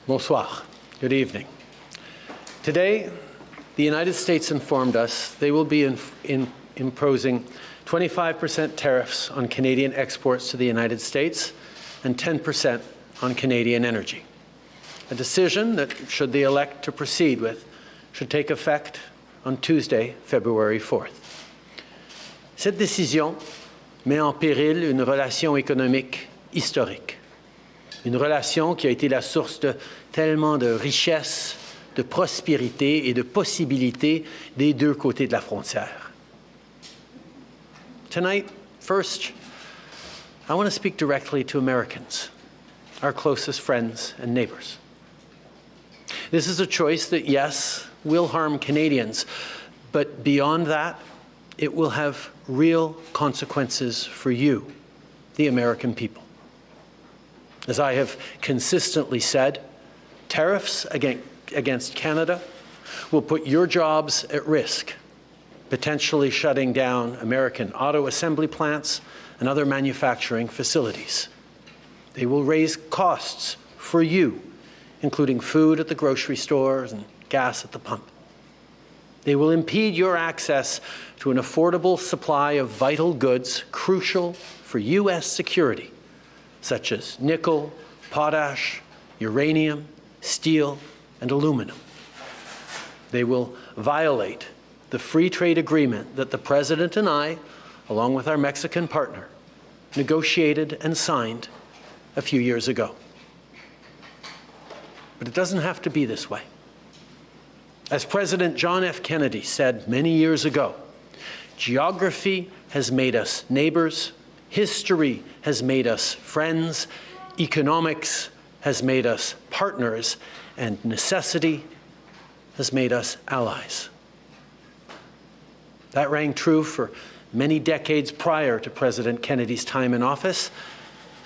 Bonsoir. Good evening. Today, the United States informed us they will be imposing 25% tariffs on Canadian exports to the United States and 10% on Canadian energy. A decision that, should they elect to proceed with, should take effect on Tuesday, February 4th. Cette décision met en péril une relation économique historique. Une relation qui a été la source de tellement de richesses, de prospérité et de possibilités des deux côtés de la frontière. Tonight, first, I want to speak directly to Americans, our closest friends and neighbors. This is a choice that, yes, will harm Canadians, but beyond that, it will have real consequences for you, the American people. As I have consistently said, tariffs against Canada will put your jobs at risk, potentially shutting down American auto assembly plants and other manufacturing facilities. They will raise costs for you, including food at the grocery stores and gas at the pump. They will impede your access to an affordable supply of vital goods crucial for U.S. security, such as nickel, potash, uranium, steel, and aluminum. They will violate the free trade agreement that the President and I, along with our Mexican partner, negotiated and signed a few years ago. But it doesn't have to be this way. As President John F. Kennedy said many years ago, geography has made us neighbors, history has made us friends, economics has made us partners, and necessity has made us allies. That rang true for many decades prior to President Kennedy's time in office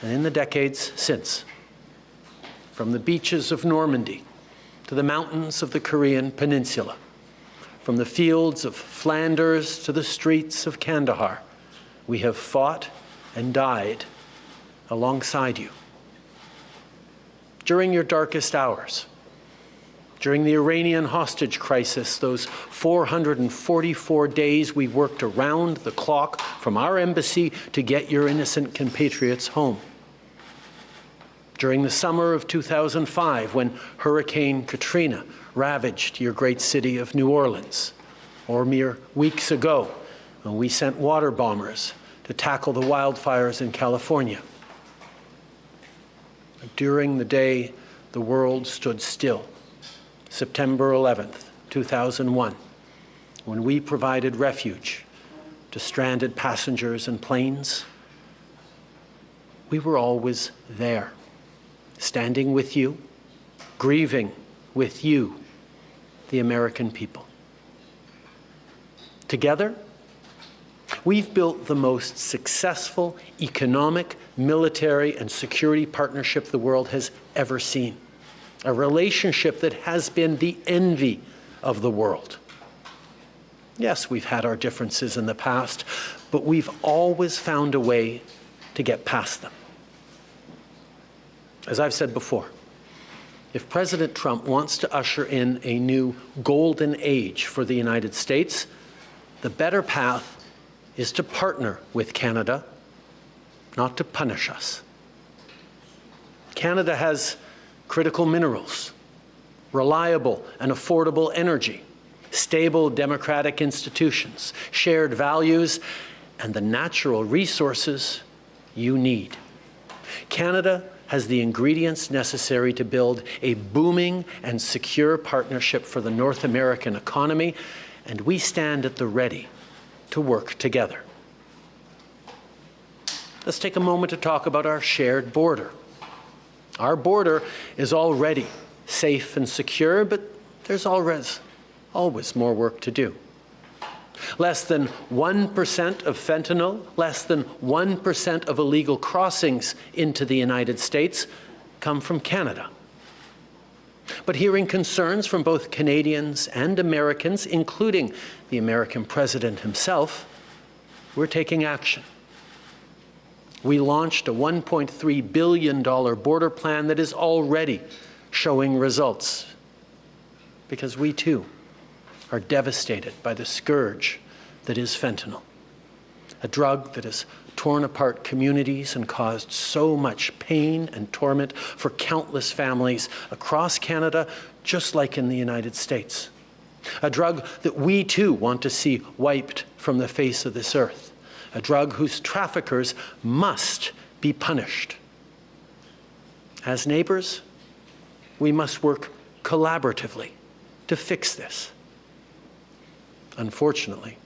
and in the decades since. From the beaches of Normandy to the mountains of the Korean Peninsula, from the fields of Flanders to the streets of Kandahar, we have fought and died alongside you. During your darkest hours, during the Iranian hostage crisis, those 444 days we worked around the clock from our embassy to get your innocent compatriots home. During the summer of 2005, when Hurricane Katrina ravaged your great city of New Orleans, or mere weeks ago, when we sent water bombers to tackle the wildfires in California. During the day the world stood still, September 11th, 2001, when we provided refuge to stranded passengers and planes, we were always there, standing with you, grieving with you, the American people. Together, we've built the most successful economic, military, and security partnership the world has ever seen. A relationship that has been the envy of the world. Yes, we've had our differences in the past, but we've always found a way to get past them. As I've said before, if President Trump wants to usher in a new golden age for the United States, the better path is to partner with Canada, not to punish us. Canada has critical minerals, reliable and affordable energy, stable democratic institutions, shared values, and the natural resources you need. Canada has the ingredients necessary to build a booming and secure partnership for the North American economy, and we stand at the ready to work together. Let's take a moment to talk about our shared border. Our border is already safe and secure, but there's always more work to do. Less than 1% of fentanyl, less than 1% of illegal crossings into the United States come from Canada. But hearing concerns from both Canadians and Americans, including the American president himself, we're taking action. We launched a $1.3 billion border plan that is already showing results, because we too are devastated by the scourge that is fentanyl, a drug that has torn apart communities and caused so much pain and torment for countless families across Canada, just like in the United States. A drug that we too want to see wiped from the face of this earth. A drug whose traffickers must be punished. As neighbors, we must work collaboratively to fix this. Unfortunately,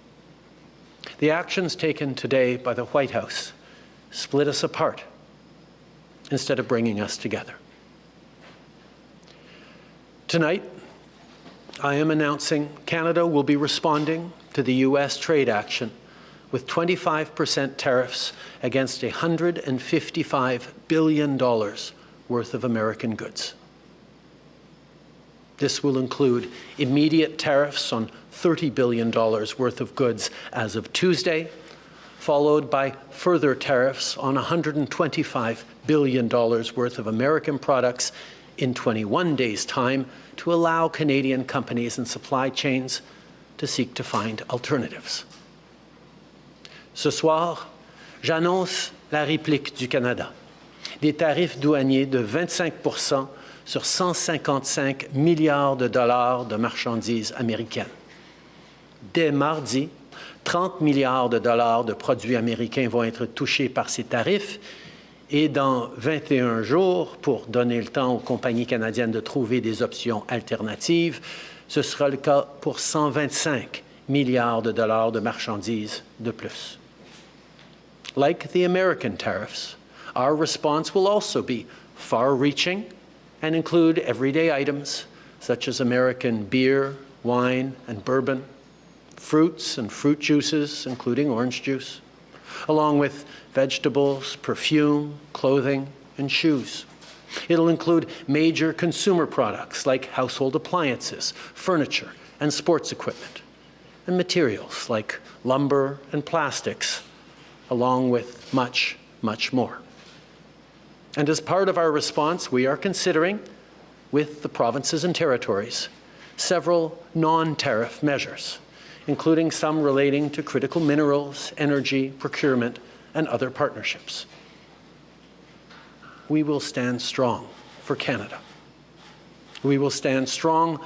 the actions taken today by the White House split us apart instead of bringing us together. Tonight, I am announcing Canada will be responding to the U.S. trade action with 25% tariffs against $155 billion worth of American goods. This will include immediate tariffs on $30 billion worth of goods as of Tuesday, followed by further tariffs on $125 billion worth of American products in 21 days' time to allow Canadian companies and supply chains to seek to find alternatives. Ce soir, j'annonce la réplique du Canada, des tarifs douaniers de 25% sur 155 milliards de dollars de marchandises américaines. Dès mardi, 30 milliards de dollars de produits américains vont être touchés par ces tarifs et dans 21 jours, pour donner le temps aux compagnies canadiennes de trouver des options alternatives, ce sera le cas pour 125 milliards de dollars de marchandises de plus. Like the American tariffs, our response will also be far-reaching and include everyday items such as American beer, wine, and bourbon, fruits and fruit juices, including orange juice, along with vegetables, perfume, clothing, and shoes. It'll include major consumer products like household appliances, furniture, and sports equipment, and materials like lumber and plastics, along with much, much more. And as part of our response, we are considering, with the provinces and territories, several non-tariff measures, including some relating to critical minerals, energy, procurement, and other partnerships. We will stand strong for Canada. We will stand strong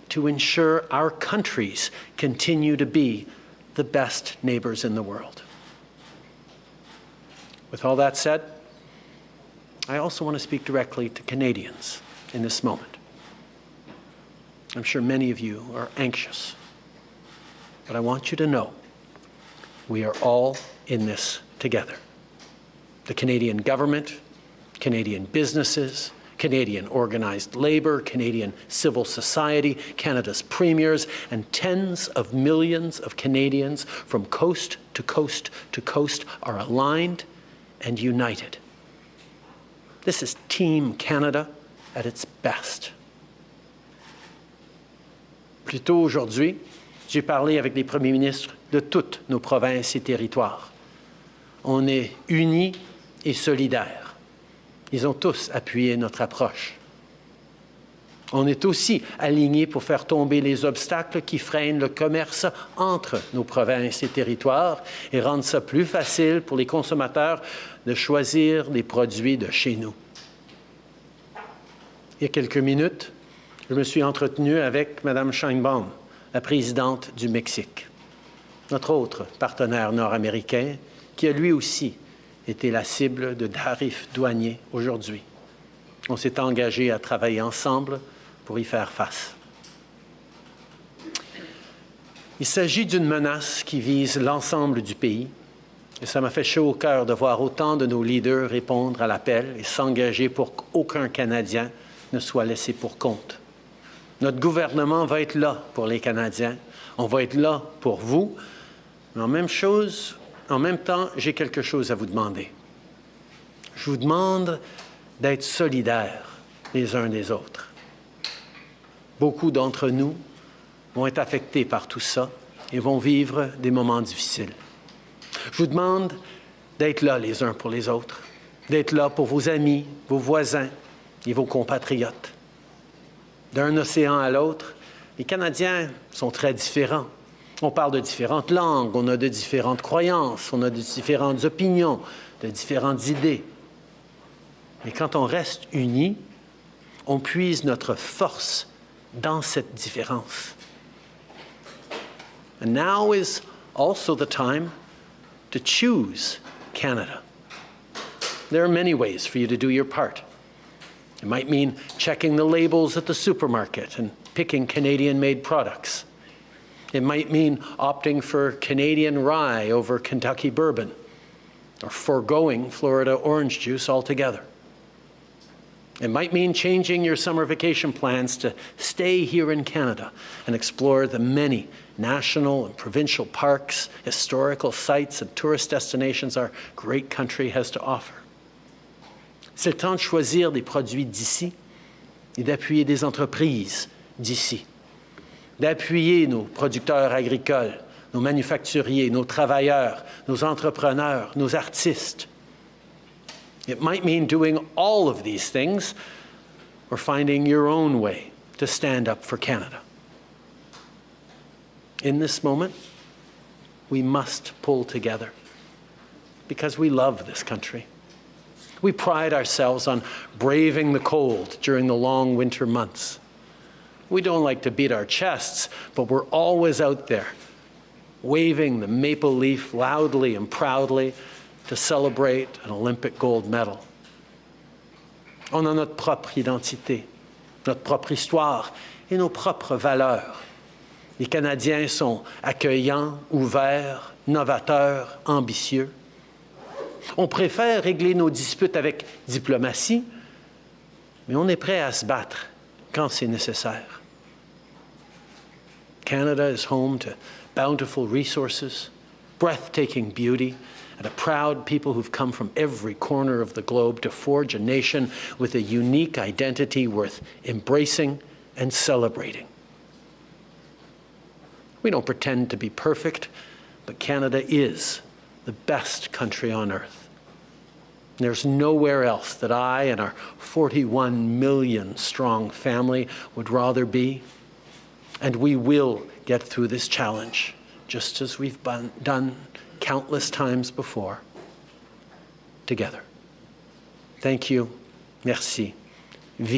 to ensure our countries continue to be the best neighbors in the world. With all that said, I also want to speak directly to Canadians in this moment. I'm sure many of you are anxious, but I want you to know we are all in this together. The Canadian government, Canadian businesses, Canadian organized labor, Canadian civil society, Canada's premiers, and tens of millions of Canadians from coast to coast to coast are aligned and united. This is Team Canada at its best. Plus tôt aujourd'hui, j'ai parlé avec les premiers ministres de toutes nos provinces et territoires. On est unis et solidaires. Ils ont tous appuyé notre approche. On est aussi alignés pour faire tomber les obstacles qui freinent le commerce entre nos provinces et territoires et rendre ça plus facile pour les consommateurs de choisir des produits de chez nous. Il y a quelques minutes, je me suis entretenu avec Mme Sheinbaum, la présidente du Mexique, notre autre partenaire nord-américain, qui a lui aussi été la cible de tarifs douaniers aujourd'hui. On s'est engagé à travailler ensemble pour y faire face. Il s'agit d'une menace qui vise l'ensemble du pays, et ça m'a fait chaud au cœur de voir autant de nos leaders répondre à l'appel et s'engager pour qu'aucun Canadien ne soit laissé pour compte. Notre gouvernement va être là pour les Canadiens, on va être là pour vous, mais en même temps, j'ai quelque chose à vous demander. Je vous demande d'être solidaires les uns des autres. Beaucoup d'entre nous vont être affectés par tout ça et vont vivre des moments difficiles. Je vous demande d'être là les uns pour les autres, d'être là pour vos amis, vos voisins et vos compatriotes. D'un océan à l'autre, les Canadiens sont très différents. On parle de différentes langues, on a de différentes croyances, on a de différentes opinions, de différentes idées. Mais quand on reste unis, on puise notre force dans cette différence. And now is also the time to choose Canada. There are many ways for you to do your part. It might mean checking the labels at the supermarket and picking Canadian-made products. It might mean opting for Canadian rye over Kentucky bourbon, or foregoing Florida orange juice altogether. It might mean changing your summer vacation plans to stay here in Canada and explore the many national and provincial parks, historical sites, and tourist destinations our great country has to offer. C'est le temps de choisir des produits d'ici et d'appuyer des entreprises d'ici, d'appuyer nos producteurs agricoles, nos manufacturiers, nos travailleurs, nos entrepreneurs, nos artistes. It might mean doing all of these things or finding your own way to stand up for Canada. In this moment, we must pull together because we love this country. We pride ourselves on braving the cold during the long winter months. We don't like to beat our chests, but we're always out there, waving the maple leaf loudly and proudly to celebrate an Olympic gold medal. On a notre propre identité, notre propre histoire et nos propres valeurs. Les Canadiens sont accueillants, ouverts, novateurs, ambitieux. On préfère régler nos disputes avec diplomatie, mais on est prêt à se battre quand c'est nécessaire. Canada is home to bountiful resources, breathtaking beauty, and a proud people who've come from every corner of the globe to forge a nation with a unique identity worth embracing and celebrating. We don't pretend to be perfect, but Canada is the best country on earth. There's nowhere else that I and our 41 million strong family would rather be. And we will get through this challenge, just as we've done countless times before, together. Thank you. Merci.